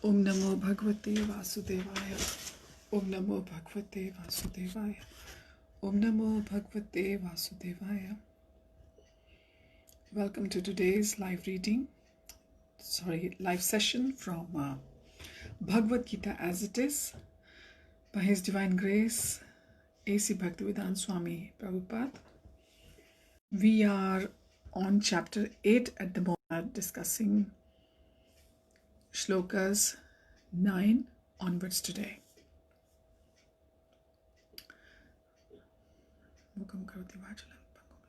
Om Namo Bhagavate Vasudevaya. Om Namo Bhagavate Vasudevaya. Om Namo Bhagavate Vasudevaya. Welcome to today's live session from Bhagavad Gita as it is, by His Divine Grace, A.C. Bhaktivedanta Swami Prabhupada. We are on chapter 8 at the moment, discussing shlokas 9 onwards today. Mukam karoti vachalam pangam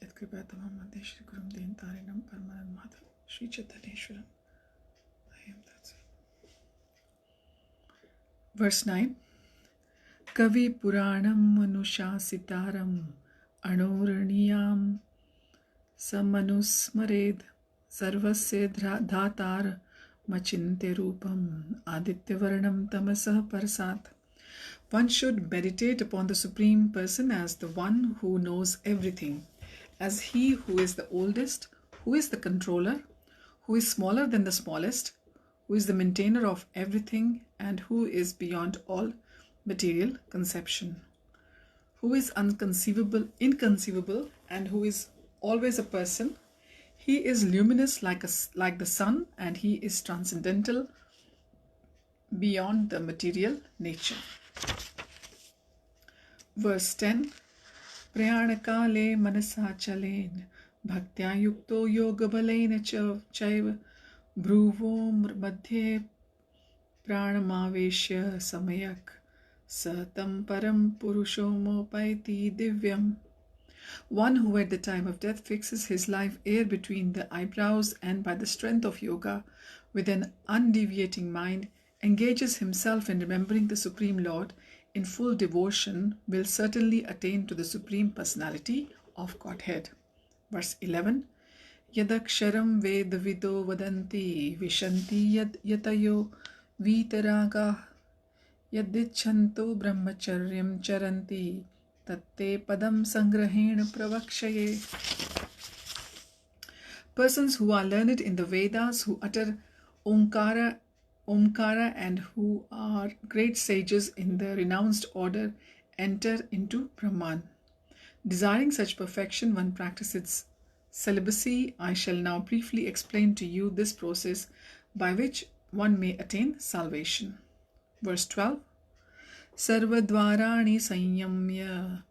yat kripatamam madhe shri gurum din tarinam paramanan madhav Shri Chaitanyeshwaram. That's it. Verse 9. Kavi Puranam Manushasitaram Anuraniyam Samanusmared Sarvasya Dhatar Machinte Rupam Adityavarnam Tamasah Parsat. One should meditate upon the Supreme Person as the one who knows everything, as He who is the oldest, who is the controller, who is smaller than the smallest, who is the maintainer of everything, and who is beyond all material conception, who is inconceivable, and who is always a person. He is luminous like the sun, and He is transcendental beyond the material nature. Verse 10. Prayanakale manasa chalen bhaktya yukto yoga balena chaiva bhruvom madhye pranamaveshya samayak satam param purushomopaiti divyam. One who at the time of death fixes his life air between the eyebrows and by the strength of yoga with an undeviating mind engages himself in remembering the Supreme Lord in full devotion will certainly attain to the Supreme Personality of Godhead. Verse 11. Yadaksharam vedavido vadanti vishanti yad yatayo vitaraga yadichanto brahmacharyam charanti tatte padam sangrahena pravakshaye. Persons who are learned in the Vedas, who utter Omkara, and who are great sages in the renounced order, enter into Brahman. Desiring such perfection, one practices celibacy. I shall now briefly explain to you this process by which one may attain salvation. Verse 12. Sarvadvarani sanyamya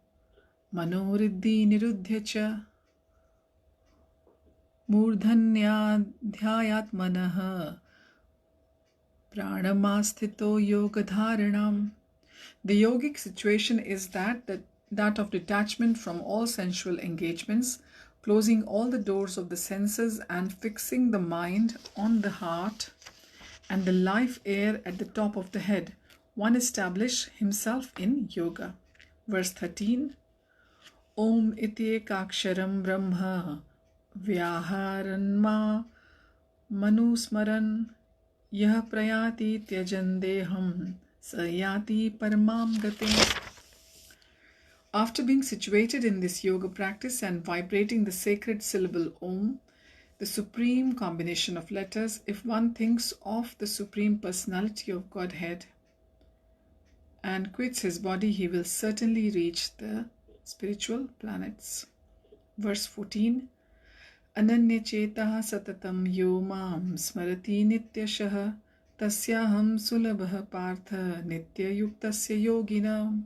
manoriddhi niruddhya cha murdhanyadhyayatmanaha pranamastito yogadharanam. The yogic situation is that of detachment from all sensual engagements, closing all the doors of the senses and fixing the mind on the heart and the life air at the top of the head. One establish himself in yoga. Verse 13. Om iti ekaksharam brahma vyaharanma manusmaran yah prayati tyajan deham sayati paramam gatim. After being situated in this yoga practice and vibrating the sacred syllable Om, the supreme combination of letters, if one thinks of the Supreme Personality of Godhead and quits his body, he will certainly reach the spiritual planets. Verse 14. Ananya chetaha satatam yo mam smarati nityashah tasyaham sulabha partha nitya yuktasya yogina.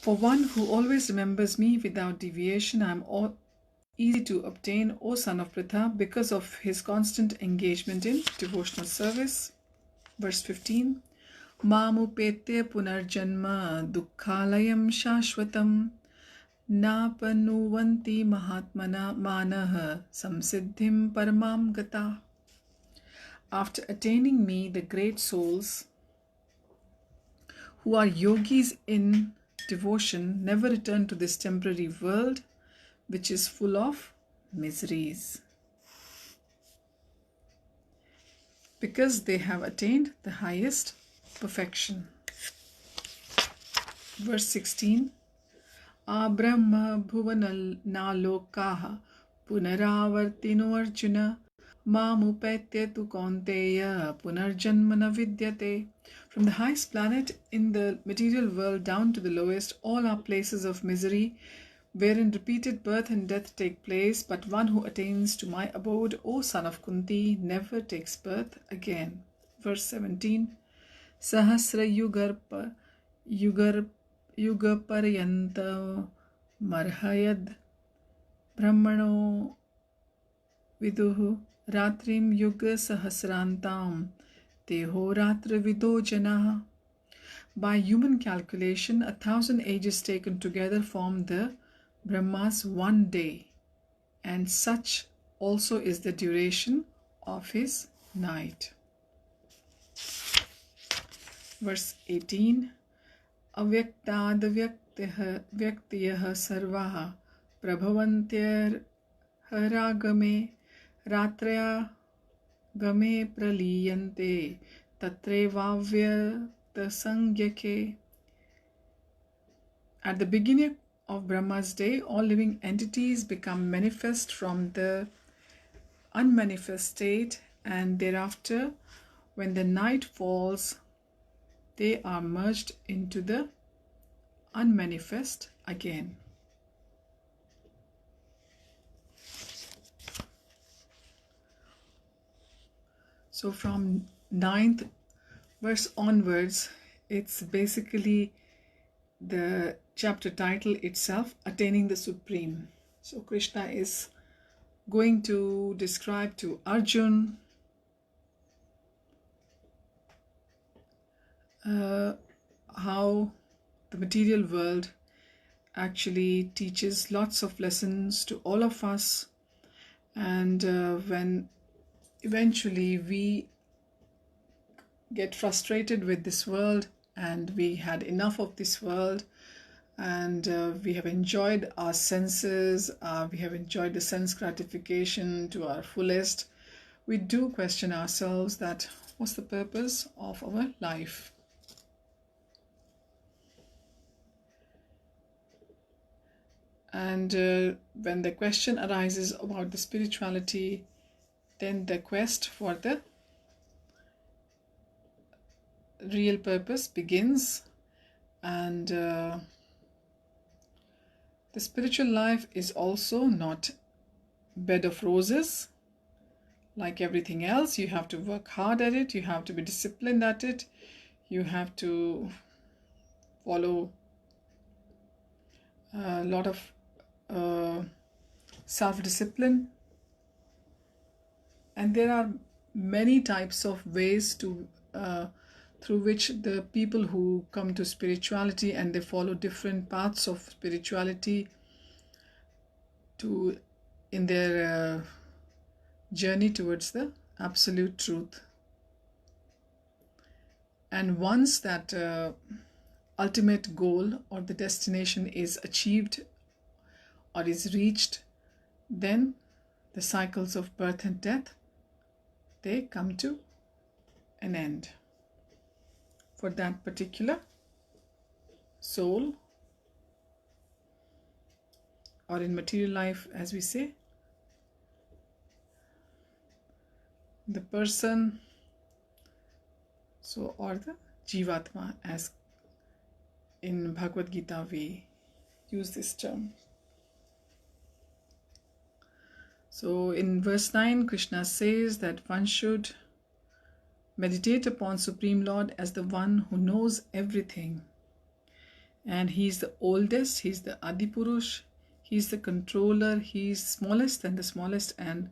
For one who always remembers me without deviation, I am easy to obtain, O son of Pritha, because of his constant engagement in devotional service. Verse 15. Mamupetya punarjanma dukkhalayam shashvatam napanuvanti mahatmana manaha samsiddhim paramam gata. After attaining me, the great souls who are yogis in devotion never return to this temporary world which is full of miseries, because they have attained the highest perfection. Verse 16. Abrahma bhuvanalokaha punaravartino arjuna Mamupetya tu kaunteya punarjanma na vidyate. From the highest planet in the material world down to the lowest, all are places of misery, wherein repeated birth and death take place, but one who attains to my abode, O son of Kunti, never takes birth again. Verse 17. Sahasra yugaparyanta marhayad brahmano viduhu ratrim yuga sahasrantam teho ratra vido janaha. By human calculation, 1,000 ages taken together form the Brahma's one day, and such also is the duration of his night. Verse 18. Avyaktad vyaktiyah sarvaha prabhavantyar haragame ratraya game praliyante tatrevavyatasanghyake. At the beginning of Brahma's day, all living entities become manifest from the unmanifest state, and thereafter, when the night falls, they are merged into the unmanifest again. So from 9th verse onwards, it's basically the chapter title itself, Attaining the Supreme. So Krishna is going to describe to Arjun how the material world actually teaches lots of lessons to all of us, and when eventually we get frustrated with this world and we had enough of this world, and we have enjoyed our senses, we have enjoyed the sense gratification to our fullest, we do question ourselves that what's the purpose of our life? And when the question arises about the spirituality, then the quest for the real purpose begins. And the spiritual life is also not bed of roses. Like everything else, you have to work hard at it, you have to be disciplined at it, you have to follow a lot of self-discipline, and there are many types of ways to through which the people who come to spirituality and they follow different paths of spirituality to in their journey towards the absolute truth. And once that ultimate goal or the destination is achieved or is reached, then the cycles of birth and death, they come to an end for that particular soul, or in material life, as we say, the person, so, or the Jivatma, as in Bhagavad Gita we use this term. So in verse 9, Krishna says that one should meditate upon Supreme Lord as the one who knows everything. And he is the oldest, he is the Adipurush, he is the controller, he is smallest than the smallest, and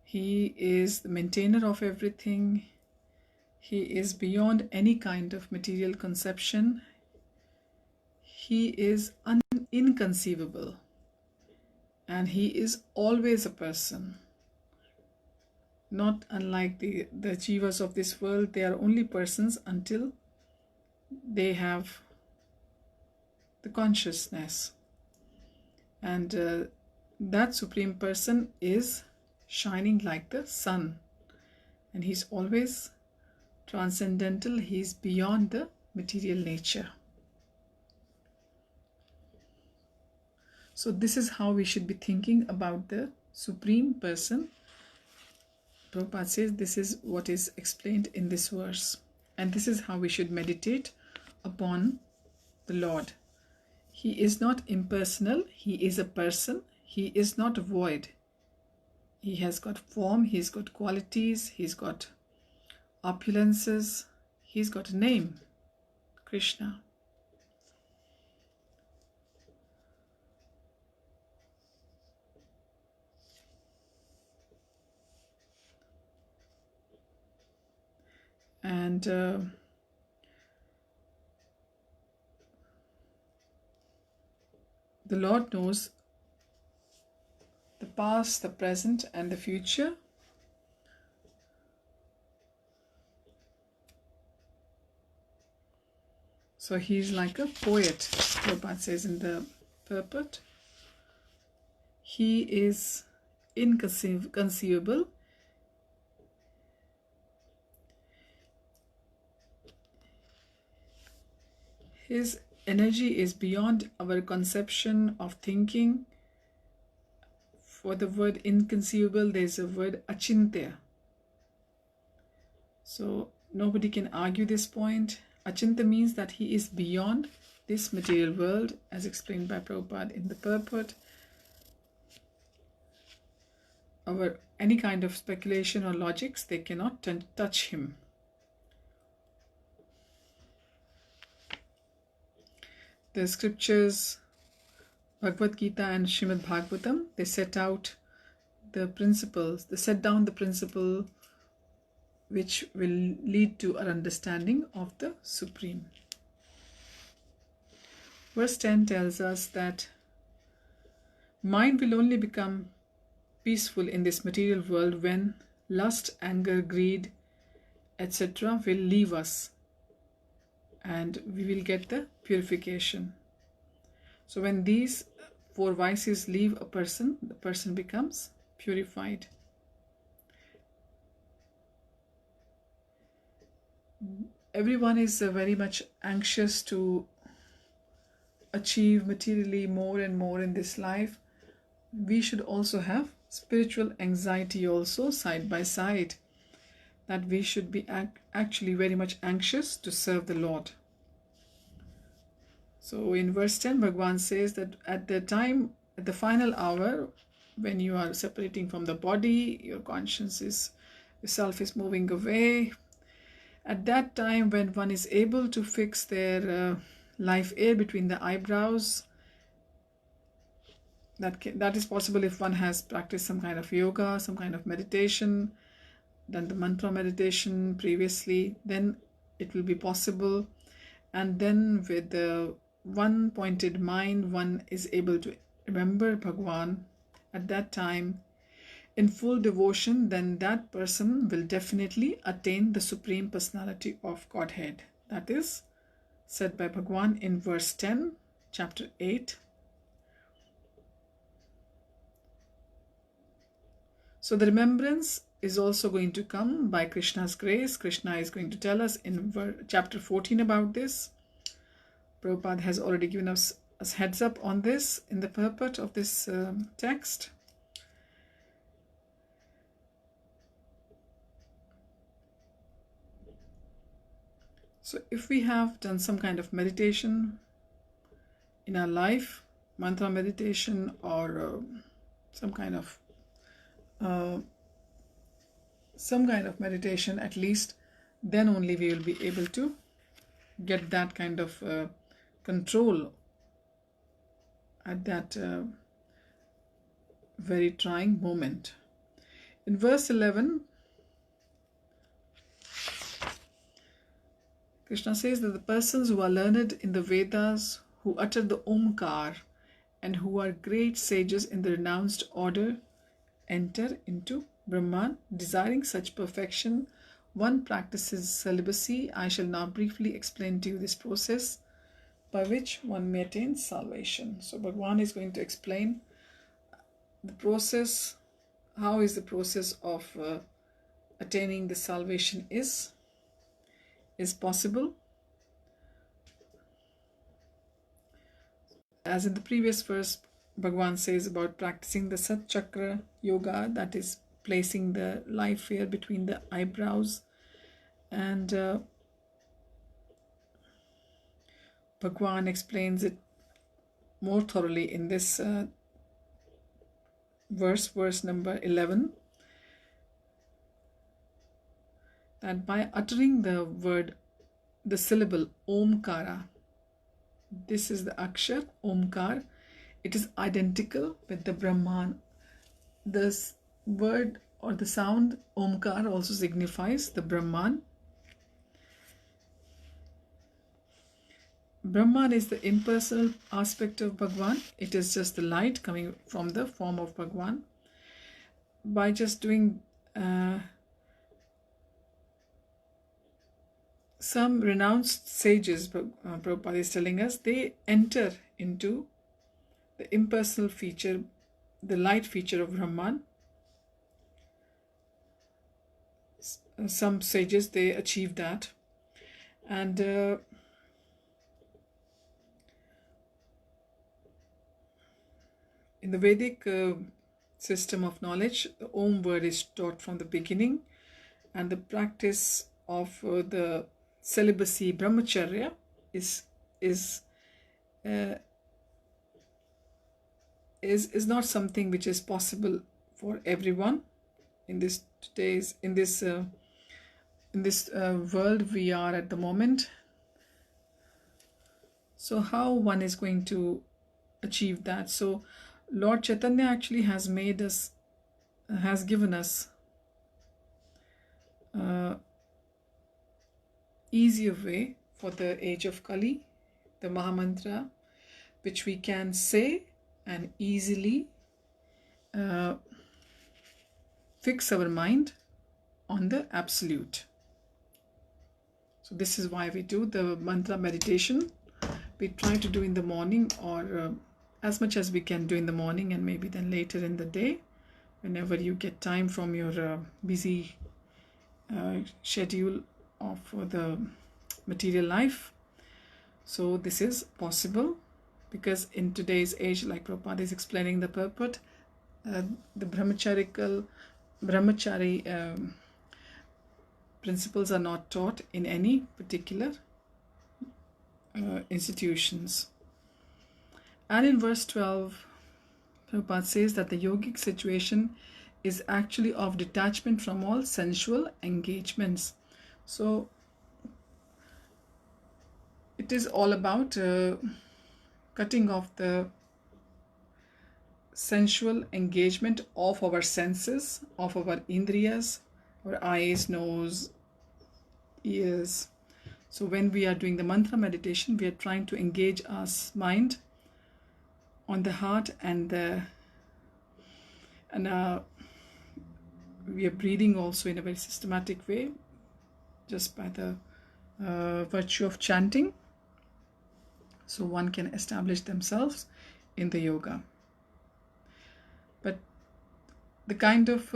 he is the maintainer of everything. He is beyond any kind of material conception. He is inconceivable. And he is always a person. Not unlike the jivas of this world, they are only persons until they have the consciousness. And that Supreme Person is shining like the sun. And he's always transcendental, he's beyond the material nature. So this is how we should be thinking about the Supreme Person Prabhupada says this is what is explained in this verse. And this is how we should meditate upon the Lord. He is not impersonal. He is a person. He is not void. He has got form. He's got qualities. He's got opulences. He's got a name, Krishna. And the Lord knows the past, the present, and the future. So he's like a poet, Prabhupada says in the purport. He is inconceivable. His energy is beyond our conception of thinking. For the word inconceivable, there's a word achintya. So nobody can argue this point. Achintya means that he is beyond this material world, as explained by Prabhupada in the purport. Any kind of speculation or logics, they cannot touch him. The scriptures, Bhagavad Gita and Srimad Bhagavatam, they set out the principles, they set down the principle which will lead to our understanding of the Supreme. Verse 10 tells us that mind will only become peaceful in this material world when lust, anger, greed, etc. will leave us, and we will get the purification. So when these four vices leave a person, the person becomes purified. Everyone is very much anxious to achieve materially more and more in this life. We should also have spiritual anxiety also side by side, that we should be actually very much anxious to serve the Lord. So in verse 10, Bhagavan says that at the final hour, when you are separating from the body, your conscience yourself is moving away. At that time, when one is able to fix their life air between the eyebrows, that is possible if one has practiced some kind of yoga, some kind of meditation, done the mantra meditation previously, then it will be possible. And then with the one pointed mind, one is able to remember Bhagwan at that time in full devotion, then that person will definitely attain the Supreme Personality of Godhead. That is said by Bhagwan in verse 10, chapter 8. So the remembrance is also going to come by Krishna's grace. Krishna is going to tell us in chapter 14 about this. Prabhupada has already given us a heads up on this in the purport of this text. So if we have done some kind of meditation in our life, mantra meditation or some kind of meditation at least, then only we will be able to get that kind of control at that very trying moment. In verse 11, Krishna says that the persons who are learned in the Vedas, who utter the Omkar, and who are great sages in the renounced order, enter into Brahman. Desiring such perfection, one practices celibacy. I shall now briefly explain to you this process by which one may attain salvation. So Bhagwan is going to explain the process, how is the process of attaining the salvation is possible. As in the previous verse, Bhagwan says about practicing the Sat Chakra Yoga, that is placing the life here between the eyebrows. And Bhagwan explains it more thoroughly in this verse number 11, that by uttering the syllable Omkara, this is the Akshar, Omkar, it is identical with the Brahman. This word or the sound Omkar also signifies the Brahman. Brahman is the impersonal aspect of Bhagwan. It is just the light coming from the form of Bhagwan. By just doing some renounced sages, Prabhupada is telling us, they enter into the impersonal feature, the light feature of Brahman. Some sages, they achieve that. And in the Vedic system of knowledge, the Om word is taught from the beginning, and the practice of the celibacy, brahmacharya, is not something which is possible for everyone in this world we are at the moment. So how one is going to achieve that? So Lord Chaitanya actually has given us easier way for the age of Kali, the Mahamantra, which we can say and easily fix our mind on the absolute. So this is why we do the mantra meditation. We try to do in the morning, or as much as we can do in the morning, and maybe then later in the day, whenever you get time from your busy schedule of the material life. So this is possible, because in today's age, like Prabhupada is explaining the purport, the brahmachari principles are not taught in any particular institutions. And in verse 12, Prabhupada says that the yogic situation is actually of detachment from all sensual engagements. So it is all about cutting off the sensual engagement of our senses, of our indriyas, our eyes, nose, ears. So when we are doing the mantra meditation, we are trying to engage our mind on the heart, and we are breathing also in a very systematic way, just by the virtue of chanting. So one can establish themselves in the yoga. But the kind of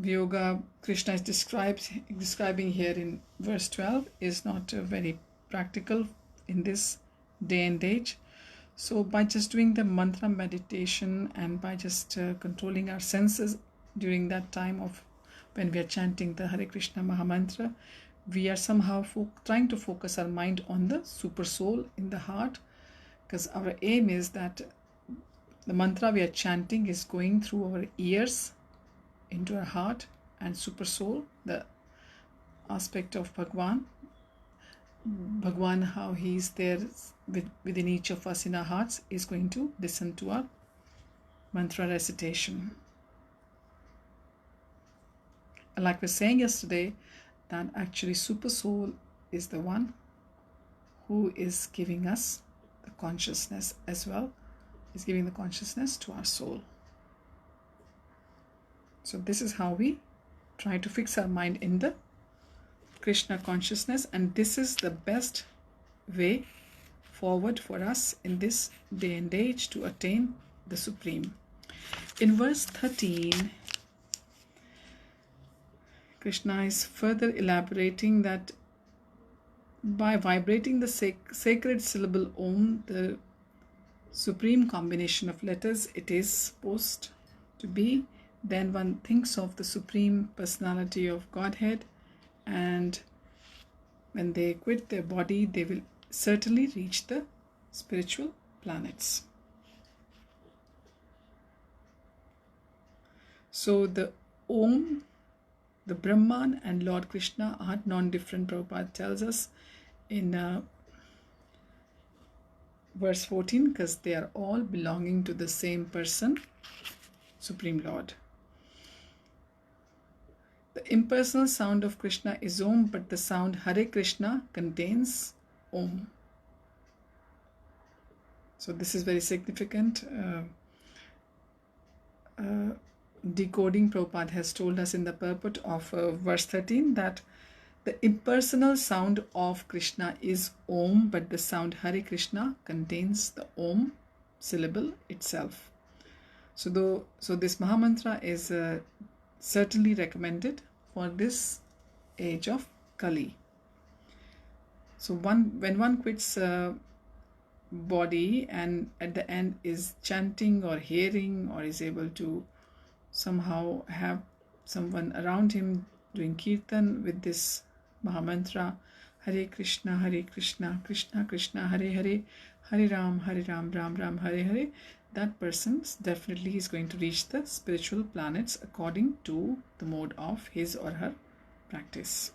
yoga Krishna is describing here in verse 12 is not very practical in this day and age. So by just doing the mantra meditation, and by just controlling our senses during that time of when we are chanting the Hare Krishna Mahamantra, we are somehow trying to focus our mind on the super soul in the heart, because our aim is that the mantra we are chanting is going through our ears into our heart, and super soul, the aspect of Bhagwan, how he's there within each of us in our hearts, is going to listen to our mantra recitation. And like we were saying yesterday, that actually super soul is the one who is giving us the consciousness as well, is giving the consciousness to our soul. So this is how we try to fix our mind in the Krishna consciousness, and this is the best way forward for us in this day and age to attain the Supreme. In verse 13, Krishna is further elaborating that by vibrating the sacred syllable Om, the supreme combination of letters, it is supposed to be then one thinks of the Supreme Personality of Godhead, and when they quit their body, they will certainly reach the spiritual planets. So the Om, the Brahman and Lord Krishna are non-different. Prabhupada tells us in verse 14, because they are all belonging to the same person, Supreme Lord. The impersonal sound of Krishna is Om, but the sound Hare Krishna contains Om. So this is very significant. Decoding Prabhupada has told us in the purport of verse 13 that the impersonal sound of Krishna is Om, but the sound Hare Krishna contains the Om syllable itself. So this Mahamantra is certainly recommended for this age of Kali. So when one quits body and at the end is chanting or hearing, or is able to somehow have someone around him doing kirtan with this Mahamantra, Hare Krishna, Krishna Krishna, Hare Hare, Hare Ram, Ram Ram, Hare Hare, that person definitely is going to reach the spiritual planets according to the mode of his or her practice.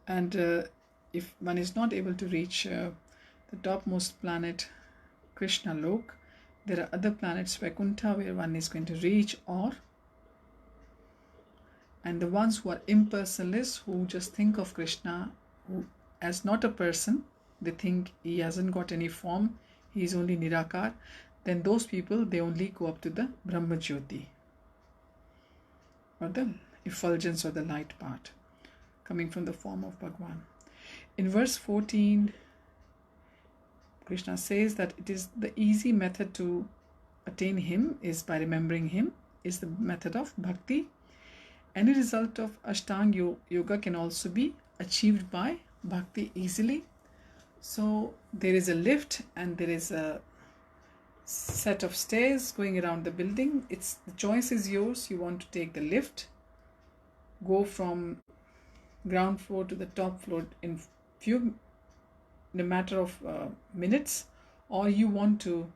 And if one is not able to reach the topmost planet, Krishna Lok, there are other planets, Vaikuntha, where one is going to reach, and the ones who are impersonalists, who just think of Krishna as not a person, they think he hasn't got any form, he is only Nirakar, then those people, they only go up to the Brahma Jyoti, or the effulgence or the light part, coming from the form of Bhagwan. In verse 14, Krishna says that it is the easy method to attain him is by remembering him, is the method of bhakti. Any result of Ashtanga yoga can also be achieved by bhakti easily. So there is a lift and there is a set of stairs going around the building. The choice is yours. You want to take the lift, go from ground floor to the top floor in a matter of minutes, or you want to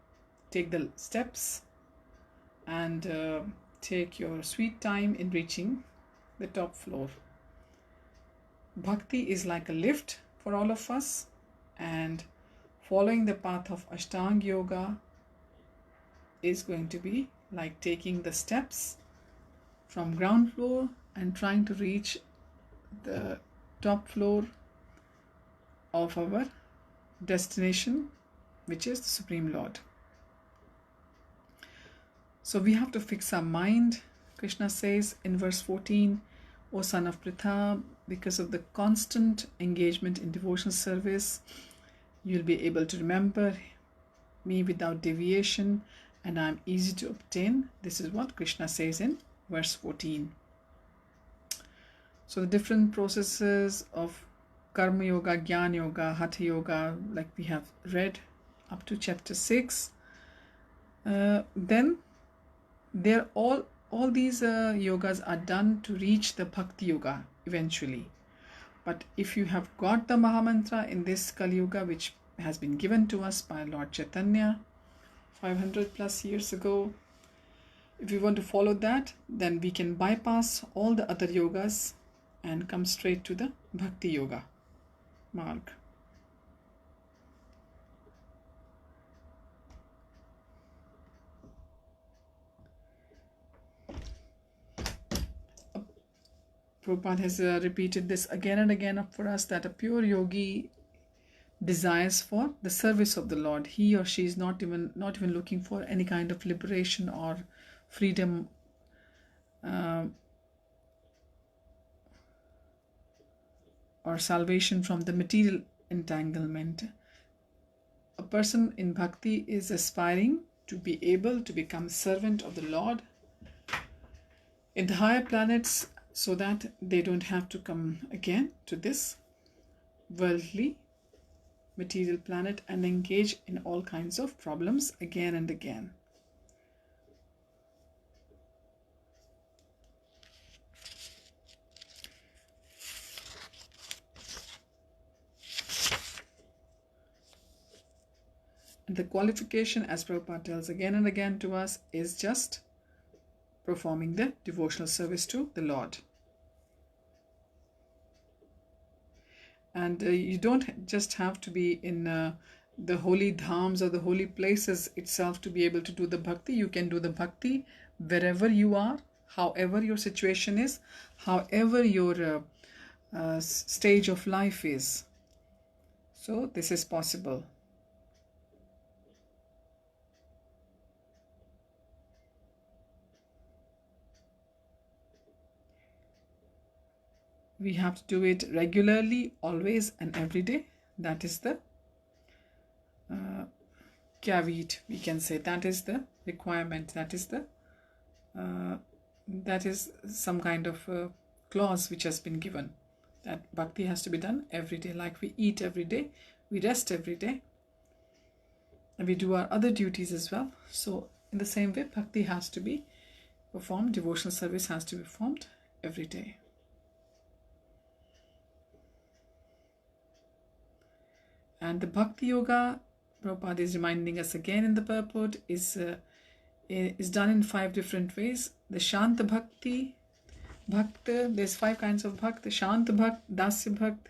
take the steps and take your sweet time in reaching the top floor. Bhakti is like a lift for all of us, and following the path of Ashtanga yoga is going to be like taking the steps from ground floor and trying to reach the top floor of our destination, which is the Supreme Lord. So we have to fix our mind. Krishna says in verse 14, O son of Pritha, because of the constant engagement in devotional service, you'll be able to remember me without deviation, and I'm easy to obtain. This is what Krishna says in verse 14. So the different processes of Karma Yoga, Jnana Yoga, Hatha Yoga, like we have read up to chapter 6, then they're all these yogas are done to reach the Bhakti Yoga eventually. But if you have got the Mahamantra in this Kali Yuga, which has been given to us by Lord Chaitanya 500 plus years ago, if we want to follow that, then we can bypass all the other yogas and come straight to the Bhakti Yoga marg. Prabhupada has repeated this again and again for us, that a pure yogi desires for the service of the Lord. He or she is not even looking for any kind of liberation or freedom or salvation from the material entanglement. A person in bhakti is aspiring to be able to become servant of the Lord in the higher planets, so that they don't have to come again to this worldly material planet and engage in all kinds of problems again and again. And the qualification, as Prabhupada tells again and again to us, is just performing the devotional service to the Lord. And you don't just have to be in the holy dhams or the holy places itself to be able to do the bhakti. You can do the bhakti wherever you are, however your situation is, however your stage of life is. So this is possible. We have to do it regularly, always and every day. That is the caveat, we can say. That is the requirement. That is some kind of clause which has been given, that bhakti has to be done every day. Like we eat every day, we rest every day, and we do our other duties as well. So in the same way, bhakti has to be performed, devotional service has to be performed every day. And the Bhakti Yoga, Prabhupada is reminding us again in the purport, is done in 5 different ways. The Shanta Bhakti, Bhakta, there's 5 kinds of Bhakti: Shanta Bhakt, Dasya Bhakt,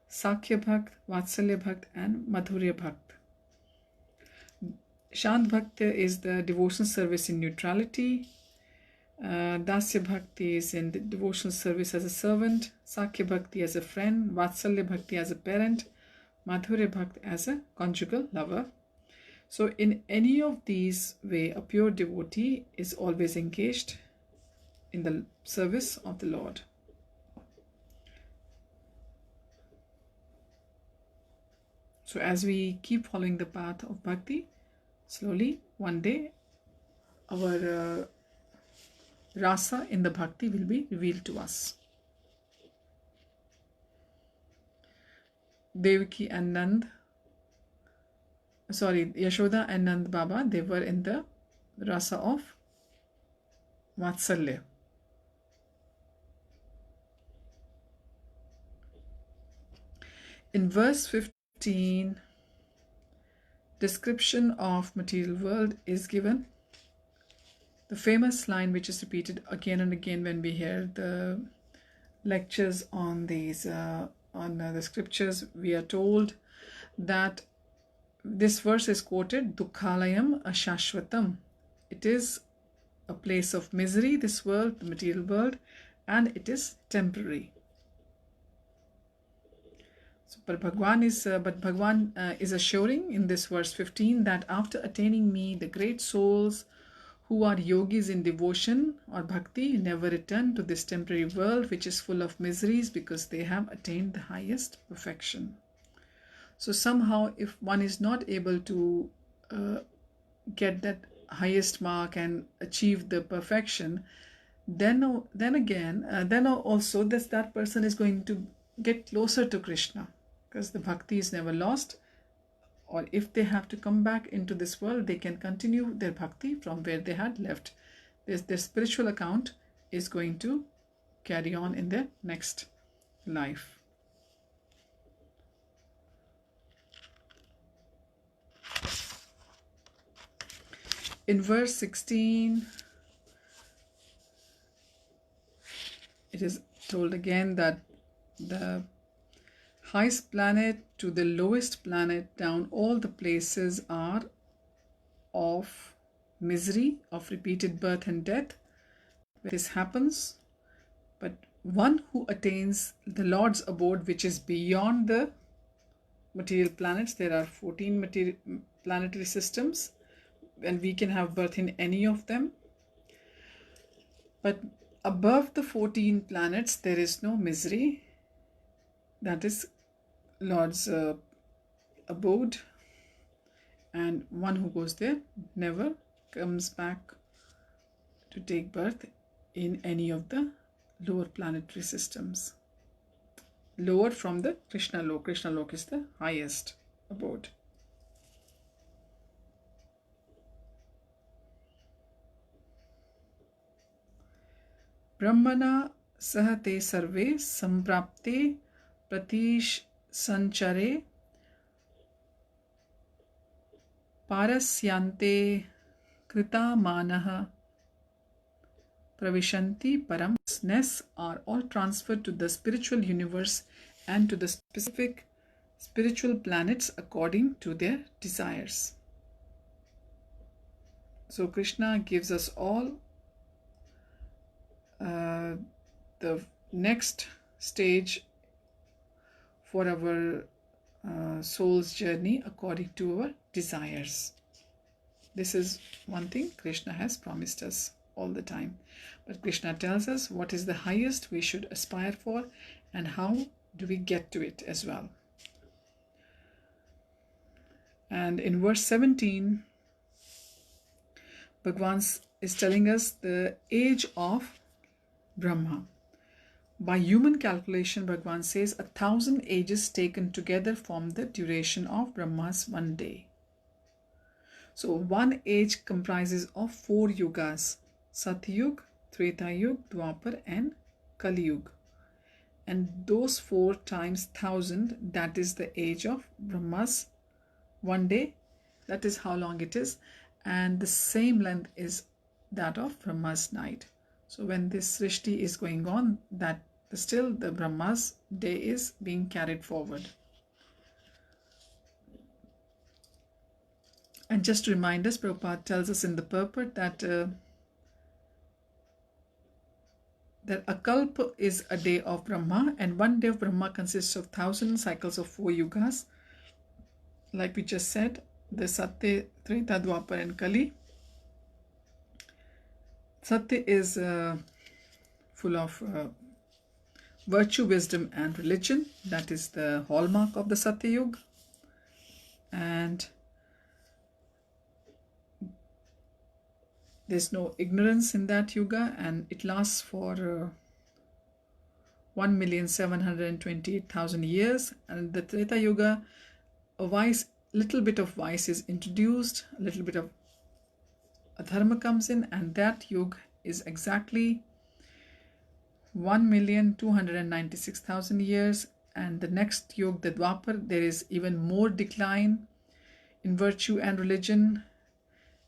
Sakhya Bhakt, Vatsalya Bhakt, and Madhurya Bhakt. Shant Bhakti is the devotional service in neutrality. Dasya Bhakti is in the devotional service as a servant. Sakhya Bhakti as a friend. Vatsalya Bhakti as a parent. Madhurya Bhakti as a conjugal lover. So in any of these way, a pure devotee is always engaged in the service of the Lord. So as we keep following the path of bhakti, slowly one day our rasa in the bhakti will be revealed to us. Devaki and Yashoda and Nand Baba, they were in the rasa of Vatsalya. In verse 15, description of material world is given. The famous line which is repeated again and again when we hear the lectures on these on the scriptures, we are told that this verse is quoted, Dukhalayam Ashashvatam. It is a place of misery, this world, the material world, and it is temporary. So, but Bhagwan is assuring in this verse 15 that after attaining me, the great souls who are yogis in devotion or bhakti never return to this temporary world which is full of miseries, because they have attained the highest perfection. So somehow if one is not able to get that highest mark and achieve the perfection, then also that person is going to get closer to Krishna, because the bhakti is never lost. Or if they have to come back into this world, they can continue their bhakti from where they had left. Their spiritual account is going to carry on in their next life. In verse 16, it is told again that the highest planet to the lowest planet down, all the places are of misery, of repeated birth and death. This happens, but one who attains the Lord's abode, which is beyond the material planets, there are 14 planetary systems, and we can have birth in any of them. But above the 14 planets, there is no misery. That is Lord's abode, and one who goes there never comes back to take birth in any of the lower planetary systems. Lower from the Krishna Lok. Krishna Lok is the highest. abode. Brahmana sahate sarve samprapte pratish sanchare parasyante krita manaha pravishanti paramness are all transferred to the spiritual universe and to the specific spiritual planets according to their desires. So Krishna gives us all the next stage for our soul's journey according to our desires. This is one thing Krishna has promised us all the time. But Krishna tells us what is the highest we should aspire for and how do we get to it as well. And in verse 17, Bhagavan is telling us the age of Brahma. By human calculation, Bhagavan says 1,000 ages taken together form the duration of Brahma's one day. So one age comprises of 4 yugas: Satyug, Treta Yuga, Dwapar and Kali Yuga. And those 4 times 1,000, that is the age of Brahma's one day. That is how long it is. And the same length is that of Brahma's night. So when this Srishti is going on, that still the Brahma's day is being carried forward. And just to remind us, Prabhupada tells us in the purport that that a kalpa is a day of Brahma, and one day of Brahma consists of 1,000 cycles of 4 yugas. Like we just said, the Satya, Treta, Dwapar and Kali. Satya is full of virtue, wisdom and religion. That is the hallmark of the Satya Yuga. And there's no ignorance in that yuga, and it lasts for 1,728,000 years. And the Treta Yuga, little bit of vice is introduced, a little bit of adharma comes in, and that yuga is exactly 1,296,000 years. And the next yuga, the Dwapar, there is even more decline in virtue and religion,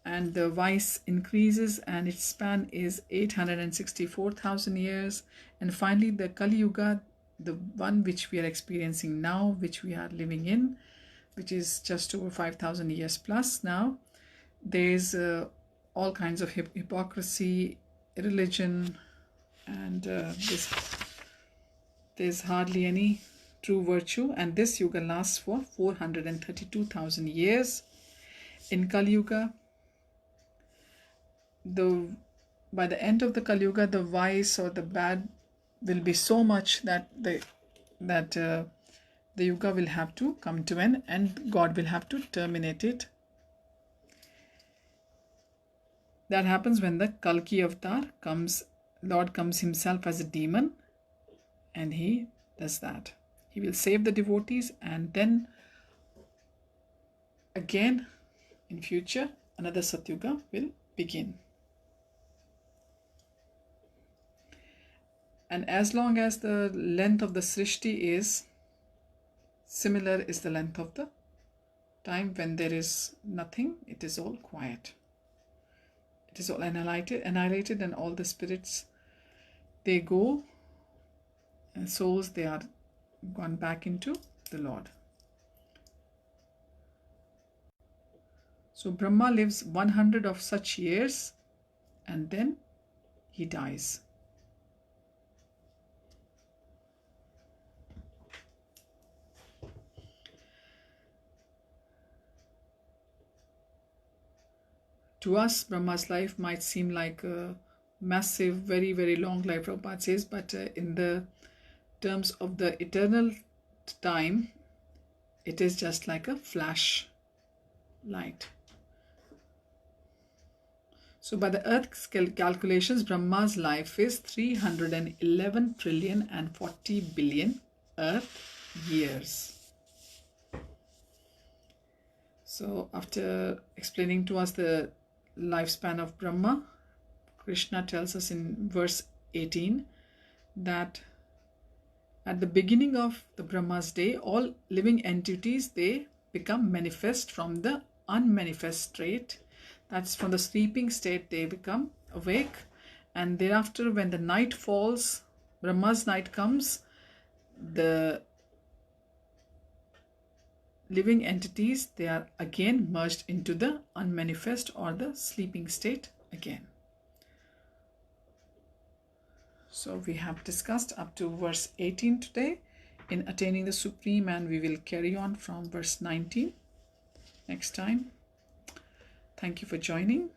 and the vice increases, and its span is 864,000 years. And finally the Kali Yuga, the one which we are experiencing now, which we are living in, which is just over 5,000 years plus now. There's all kinds of hypocrisy, religion, and there's hardly any true virtue. And this yuga lasts for 432,000 years. In Kali Yuga, by the end of the Kali Yuga, the vice or the bad will be so much that the yuga will have to come to an end, and God will have to terminate it. That happens when the Kalki avatar comes. Lord comes himself as a demon, and he does that. He will save the devotees, and then again in future another Satyuga will begin. And as long as the length of the Srishti is similar is the length of the time when there is nothing, it is all quiet. It is all annihilated, and all the spirits, they go, and souls, they are gone back into the Lord. So Brahma lives 100 of such years, and then he dies. To us, Brahma's life might seem like a massive, very, very long life, Prabhupada says, but in the terms of the eternal time, it is just like a flash light. So by the Earth's calculations, Brahma's life is 311 trillion and 40 billion Earth years. So after explaining to us the lifespan of Brahma, Krishna tells us in verse 18 that at the beginning of the Brahma's day, all living entities, they become manifest from the unmanifest state. That's from the sleeping state they become awake. And thereafter, when the night falls, Brahma's night comes, the living entities, they are again merged into the unmanifest or the sleeping state again. So we have discussed up to verse 18 today in Attaining the Supreme, and we will carry on from verse 19 next time. Thank you for joining.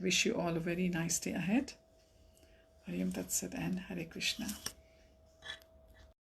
Wish you all a very nice day ahead. Hariam Tat Sat and Hare Krishna.